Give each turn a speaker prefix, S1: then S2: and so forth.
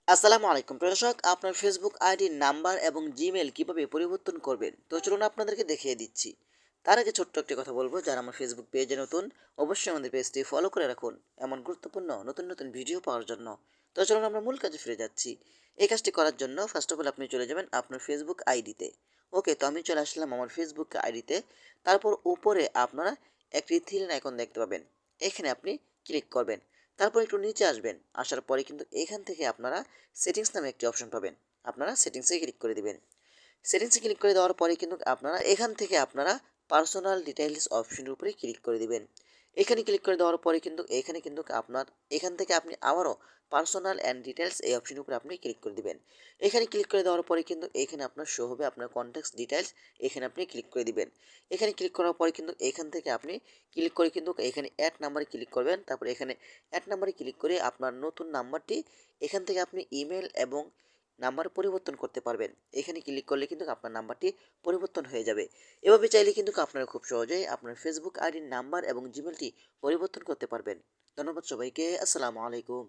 S1: আসসালামু আলাইকুম প্রিয় দর্শক, আপনার ফেসবুক আইডির নাম্বার এবং জিমেল কিভাবে পরিবর্তন করবেন তো চলুন আপনাদেরকে দেখিয়ে দিচ্ছি। তার আগে ছোট্ট একটি কথা বলবো, যারা আমার ফেসবুক পেজে নতুন অবশ্যই আমাদের পেজটি ফলো করে রাখুন এমন গুরুত্বপূর্ণ নতুন নতুন ভিডিও পাওয়ার জন্য। তো চলুন আমরা মূল কাজে ফিরে যাচ্ছি। এই কাজটি করার জন্য ফার্স্ট অফ অল আপনি চলে যাবেন আপনার ফেসবুক আইডিতে। ওকে, তো আমি চলে আসলাম আমার ফেসবুক আইডিতে। তারপর উপরে আপনারা একটি থ্রি আইকন দেখতে পাবেন, এখানে আপনি ক্লিক করবেন। তারপর একটু নিচে আসবেন, আসার পরে কিন্তু এখান থেকে আপনারা সেটিংস নামে একটি অপশন পাবেন। আপনারা সেটিংসে ক্লিক করে দিবেন। সেটিংসে ক্লিক করে দেওয়ার পরে কিন্তু আপনারা এখান থেকে আপনারা পার্সোনাল ডিটেইলস অপশনের উপরে ক্লিক করে দিবেন। এখানে ক্লিক করে দেওয়ার পরে কিন্তু এখানে কিন্তু আপনার এখান থেকে আপনি আবারও পার্সোনাল অ্যান্ড ডিটেইলস এই অপশনের উপরে আপনি ক্লিক করে দিবেন। এখানে ক্লিক করে দেওয়ার পরে কিন্তু এখানে আপনার শো হবে আপনার কন্ট্যাক্টস ডিটেইলস, এখানে আপনি ক্লিক করে দিবেন। এখানে ক্লিক করার পরে কিন্তু এখান থেকে আপনি ক্লিক করে কিন্তু এখানে অ্যাড নাম্বারে ক্লিক করবেন। তারপর এখানে অ্যাড নাম্বারে ক্লিক করে আপনার নতুন নাম্বারটি এখান থেকে আপনি ইমেল এবং নাম্বার পরিবর্তন করতে পারবেন। এখানে ক্লিক করলে কিন্তু আপনার নাম্বারটি পরিবর্তন হয়ে যাবে। এভাবে চাইলে কিন্তু আপনারা খুব সহজেই আপনার ফেসবুক আইডির নাম্বার এবং জিমেলটি পরিবর্তন করতে পারবেন। ধন্যবাদ সবাইকে। আসসালামু আলাইকুম।